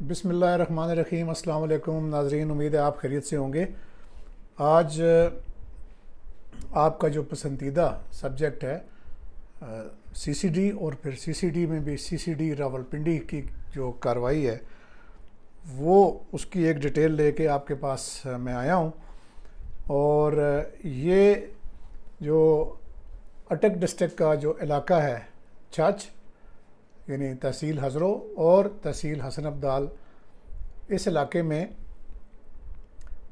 بسم اللہ الرحمن الرحیم۔ السلام علیکم ناظرین، امید ہے آپ خیریت سے ہوں گے۔ آج آپ کا جو پسندیدہ سبجیکٹ ہے سی سی ڈی، اور پھر سی سی ڈی میں بھی سی سی ڈی راولپنڈی کی جو کارروائی ہے وہ اس کی ایک ڈیٹیل لے کے آپ کے پاس میں آیا ہوں۔ اور یہ جو اٹک ڈسٹرکٹ کا جو علاقہ ہے چاچ، یعنی تحصیل ہزرو اور تحصیل حسن عبدال، اس علاقے میں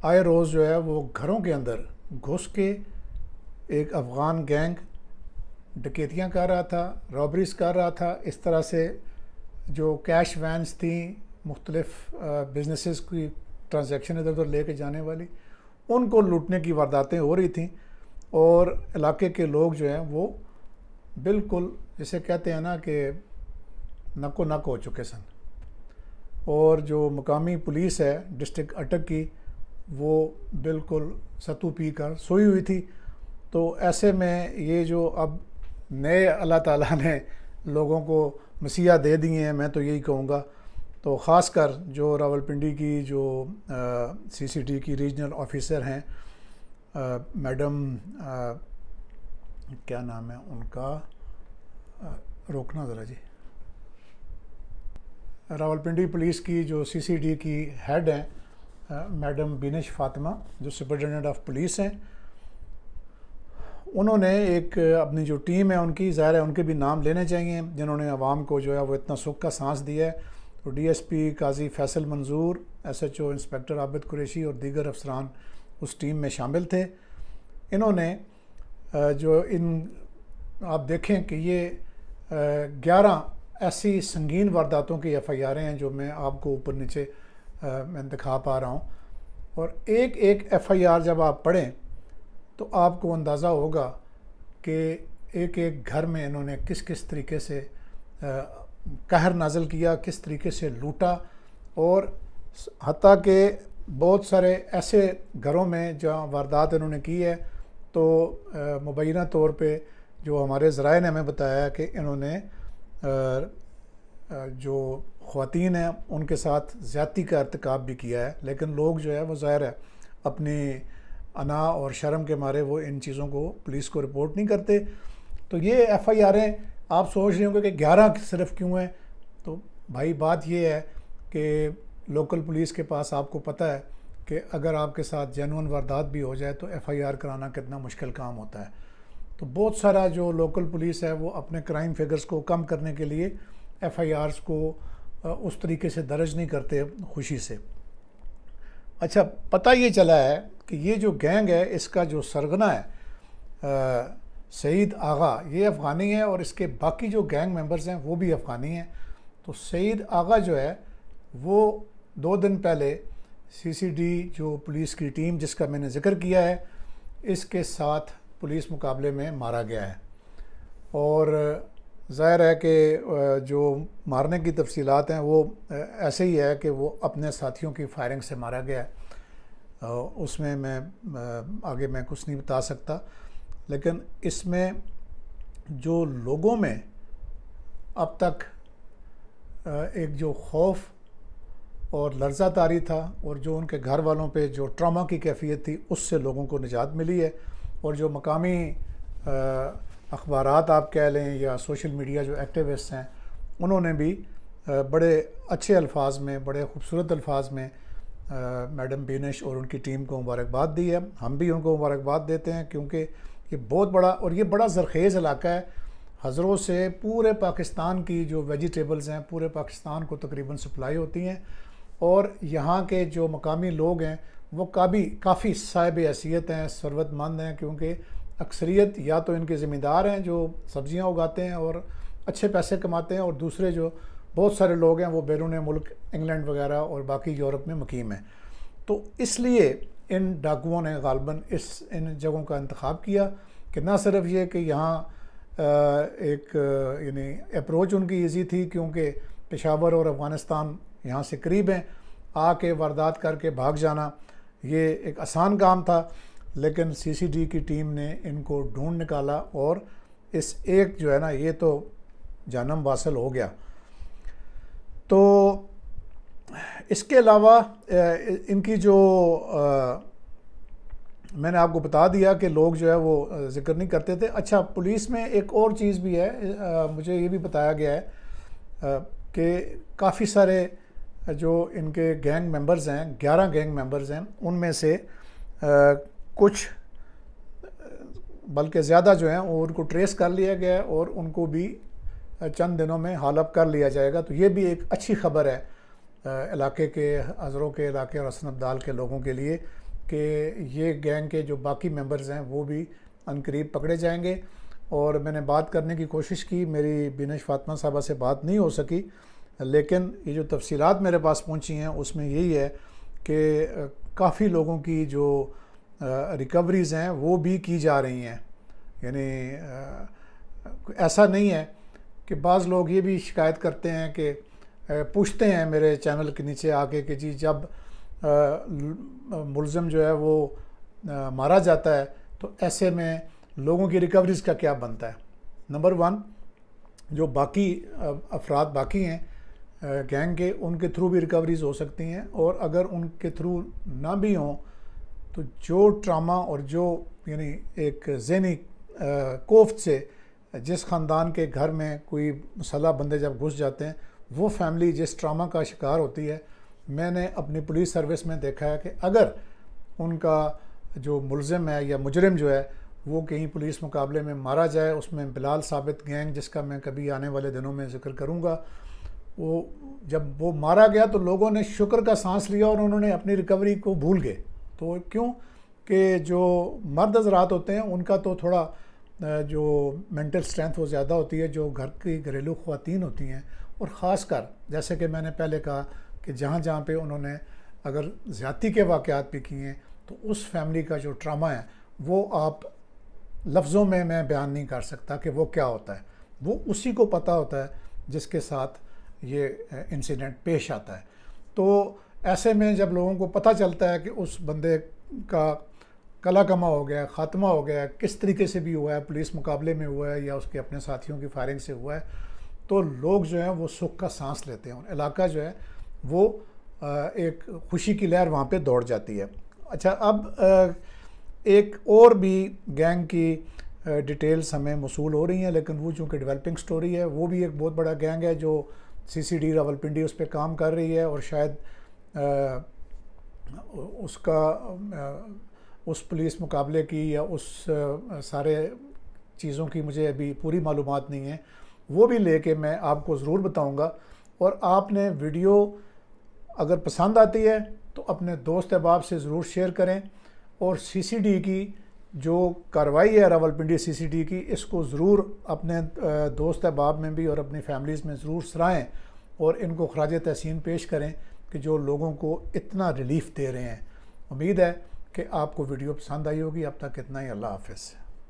آئے روز جو ہے وہ گھروں کے اندر گھس کے ایک افغان گینگ ڈکیتیاں کر رہا تھا، رابریز کر رہا تھا۔ اس طرح سے جو کیش وینس تھیں، مختلف بزنسز کی ٹرانزیکشن ادھر ادھر لے کے جانے والی، ان کو لوٹنے کی وارداتیں ہو رہی تھیں۔ اور علاقے کے لوگ جو ہیں وہ بالکل جسے کہتے ہیں نا کہ نکو نک ہو چکے سن۔ اور جو مقامی پولیس ہے ڈسٹرکٹ اٹک کی، وہ بالکل ستو پی کر سوئی ہوئی تھی۔ تو ایسے میں یہ جو اب نئے اللہ تعالیٰ نے لوگوں کو مسیحا دے دیے ہیں، میں تو یہی کہوں گا، تو خاص کر جو راولپنڈی کی جو سی سی ڈی کی ریجنل آفیسر ہیں، میڈم کیا نام ہے ان کا، روکنا ذرا جی، راولپنڈی پولیس کی جو سی سی ڈی کی ہیڈ ہیں میڈم بینش فاطمہ، جو سپرنٹینڈنٹ آف پولیس ہیں، انہوں نے ایک اپنی جو ٹیم ہے ان کی، ظاہر ہے ان کے بھی نام لینے چاہیے، جنہوں نے عوام کو جو ہے وہ اتنا سکھ کا سانس دیا ہے۔ تو ڈی ایس پی قاضی فیصل منظور، ایس ایچ او انسپیکٹر عابد قریشی اور دیگر افسران اس ٹیم میں شامل تھے۔ انہوں نے جو آپ دیکھیں کہ یہ 11 ایسی سنگین وارداتوں کی ایف آئی آریں ہیں جو میں آپ کو اوپر نیچے میں دکھا پا رہا ہوں۔ اور ایک ایک ایف آئی آر جب آپ پڑھیں تو آپ کو اندازہ ہوگا کہ ایک ایک گھر میں انہوں نے کس کس طریقے سے قہر نازل کیا، کس طریقے سے لوٹا، اور حتیٰ کہ بہت سارے ایسے گھروں میں جہاں واردات انہوں نے کی ہے تو مبینہ طور پہ جو ہمارے ذرائع نے ہمیں بتایا کہ انہوں نے جو خواتین ہیں ان کے ساتھ زیادتی کا ارتکاب بھی کیا ہے، لیکن لوگ جو ہے وہ ظاہر ہے اپنی انا اور شرم کے مارے وہ ان چیزوں کو پولیس کو رپورٹ نہیں کرتے۔ تو یہ ایف آئی آریں آپ سوچ رہے ہوں گے کہ 11 صرف کیوں ہیں، تو بھائی بات یہ ہے کہ لوکل پولیس کے پاس آپ کو پتہ ہے کہ اگر آپ کے ساتھ جینون واردات بھی ہو جائے تو ایف آئی آر کرانا کتنا مشکل کام ہوتا ہے۔ تو بہت سارا جو لوکل پولیس ہے وہ اپنے کرائم فگرز کو کم کرنے کے لیے ایف آئی آرز کو اس طریقے سے درج نہیں کرتے خوشی سے۔ اچھا، پتہ یہ چلا ہے کہ یہ جو گینگ ہے اس کا جو سرغنہ ہے سعید آغا، یہ افغانی ہے، اور اس کے باقی جو گینگ ممبرز ہیں وہ بھی افغانی ہیں۔ تو سعید آغا جو ہے وہ 2 دن پہلے سی سی ڈی جو پولیس کی ٹیم جس کا میں نے ذکر کیا ہے، اس کے ساتھ پولیس مقابلے میں مارا گیا ہے۔ اور ظاہر ہے کہ جو مارنے کی تفصیلات ہیں وہ ایسے ہی ہے کہ وہ اپنے ساتھیوں کی فائرنگ سے مارا گیا ہے، اس میں آگے میں کچھ نہیں بتا سکتا۔ لیکن اس میں جو لوگوں میں اب تک ایک جو خوف اور لرزہ طاری تھا، اور جو ان کے گھر والوں پہ جو ٹراما کی کیفیت تھی، اس سے لوگوں کو نجات ملی ہے۔ اور جو مقامی اخبارات آپ کہہ لیں یا سوشل میڈیا جو ایکٹیوسٹ ہیں، انہوں نے بھی بڑے اچھے الفاظ میں، بڑے خوبصورت الفاظ میں میڈم بینش اور ان کی ٹیم کو مبارکباد دی ہے۔ ہم بھی ان کو مبارکباد دیتے ہیں کیونکہ یہ بہت بڑا اور یہ بڑا زرخیز علاقہ ہے۔ ہزروں سے پورے پاکستان کی جو ویجیٹیبلز ہیں پورے پاکستان کو تقریباً سپلائی ہوتی ہیں، اور یہاں کے جو مقامی لوگ ہیں وہ کافی صاحب حیثیت ہیں، ثروت مند ہیں، کیونکہ اکثریت یا تو ان کے زمیندار ہیں جو سبزیاں اگاتے ہیں اور اچھے پیسے کماتے ہیں، اور دوسرے جو بہت سارے لوگ ہیں وہ بیرون ملک انگلینڈ وغیرہ اور باقی یورپ میں مقیم ہیں۔ تو اس لیے ان ڈاکوؤں نے غالباً ان جگہوں کا انتخاب کیا کہ نہ صرف یہ کہ یہاں ایک یعنی اپروچ ان کی ایزی تھی کیونکہ پشاور اور افغانستان یہاں سے قریب ہیں، آ کے واردات کر کے بھاگ جانا یہ ایک آسان کام تھا، لیکن سی سی ڈی کی ٹیم نے ان کو ڈھونڈ نکالا اور اس ایک جو ہے نا یہ تو جانم واصل ہو گیا۔ تو اس کے علاوہ ان کی جو میں نے آپ کو بتا دیا کہ لوگ جو ہے وہ ذکر نہیں کرتے تھے. اچھا, پولیس میں ایک اور چیز بھی ہے, مجھے یہ بھی بتایا گیا ہے کہ کافی سارے جو ان کے گینگ ممبرز ہیں, 11 گینگ ممبرز ہیں, ان میں سے کچھ بلکہ زیادہ جو ہیں وہ ان کو ٹریس کر لیا گیا ہے اور ان کو بھی چند دنوں میں حال اپ کر لیا جائے گا. تو یہ بھی ایک اچھی خبر ہے علاقے کے, ہزروں کے علاقے اور حسن ابدال کے لوگوں کے لیے کہ یہ گینگ کے جو باقی ممبرز ہیں وہ بھی عنقریب پکڑے جائیں گے. اور میں نے بات کرنے کی کوشش کی, میری بینش فاطمہ صاحبہ سے بات نہیں ہو سکی, لیکن یہ جو تفصیلات میرے پاس پہنچی ہیں اس میں یہی ہے کہ کافی لوگوں کی جو ریکوریز ہیں وہ بھی کی جا رہی ہیں. یعنی ایسا نہیں ہے کہ بعض لوگ یہ بھی شکایت کرتے ہیں کہ پوچھتے ہیں میرے چینل کے نیچے آ کے کہ جی جب ملزم جو ہے وہ مارا جاتا ہے تو ایسے میں لوگوں کی ریکوریز کا کیا بنتا ہے. نمبر 1, جو باقی افراد باقی ہیں گینگ کے, ان کے تھرو بھی ریکوریز ہو سکتی ہیں, اور اگر ان کے تھرو نہ بھی ہوں تو جو ٹراما اور جو یعنی ایک ذہنی کوفت سے جس خاندان کے گھر میں کوئی مسلح بندے جب گھس جاتے ہیں وہ فیملی جس ٹراما کا شکار ہوتی ہے, میں نے اپنی پولیس سروس میں دیکھا ہے کہ اگر ان کا جو ملزم ہے یا مجرم جو ہے وہ کہیں پولیس مقابلے میں مارا جائے, اس میں بلال ثابت گینگ جس کا میں کبھی آنے والے دنوں میں ذکر کروں گا, وہ جب وہ مارا گیا تو لوگوں نے شکر کا سانس لیا اور انہوں نے اپنی ریکوری کو بھول گئے. تو کیوں کہ جو مرد حضرات ہوتے ہیں ان کا تو تھوڑا جو مینٹل سٹرینتھ وہ زیادہ ہوتی ہے, جو گھر کی گھریلو خواتین ہوتی ہیں, اور خاص کر جیسے کہ میں نے پہلے کہا کہ جہاں جہاں پہ انہوں نے اگر زیادتی کے واقعات بھی کیے ہیں تو اس فیملی کا جو ٹراما ہے وہ آپ لفظوں میں بیان نہیں کر سکتا کہ وہ کیا ہوتا ہے. وہ اسی کو پتہ ہوتا ہے جس کے ساتھ یہ انسیڈنٹ پیش آتا ہے. تو ایسے میں جب لوگوں کو پتہ چلتا ہے کہ اس بندے کا کلا کما ہو گیا, خاتمہ ہو گیا, کس طریقے سے بھی ہوا ہے, پولیس مقابلے میں ہوا ہے یا اس کے اپنے ساتھیوں کی فائرنگ سے ہوا ہے, تو لوگ جو ہیں وہ سکھ کا سانس لیتے ہیں, اور علاقہ جو ہے وہ ایک خوشی کی لہر وہاں پہ دوڑ جاتی ہے. اچھا, اب ایک اور بھی گینگ کی ڈیٹیلز ہمیں موصول ہو رہی ہیں, لیکن وہ چونکہ ڈیولپنگ سٹوری ہے, وہ بھی ایک بہت بڑا گینگ ہے جو CCD راولپنڈی اس پہ کام کر رہی ہے, اور شاید اس کا اس پولیس مقابلے کی یا اس سارے چیزوں کی مجھے ابھی پوری معلومات نہیں ہے, وہ بھی لے کے میں آپ کو ضرور بتاؤں گا. اور آپ نے ویڈیو اگر پسند آتی ہے تو اپنے دوست احباب سے ضرور شیئر کریں, اور CCD کی جو کارروائی ہے راولپنڈی CCD کی, اس کو ضرور اپنے دوست احباب میں بھی اور اپنی فیملیز میں ضرور سرائیں, اور ان کو خراج تحسین پیش کریں کہ جو لوگوں کو اتنا ریلیف دے رہے ہیں. امید ہے کہ آپ کو ویڈیو پسند آئی ہوگی. اب تک اتنا ہی, اللہ حافظ.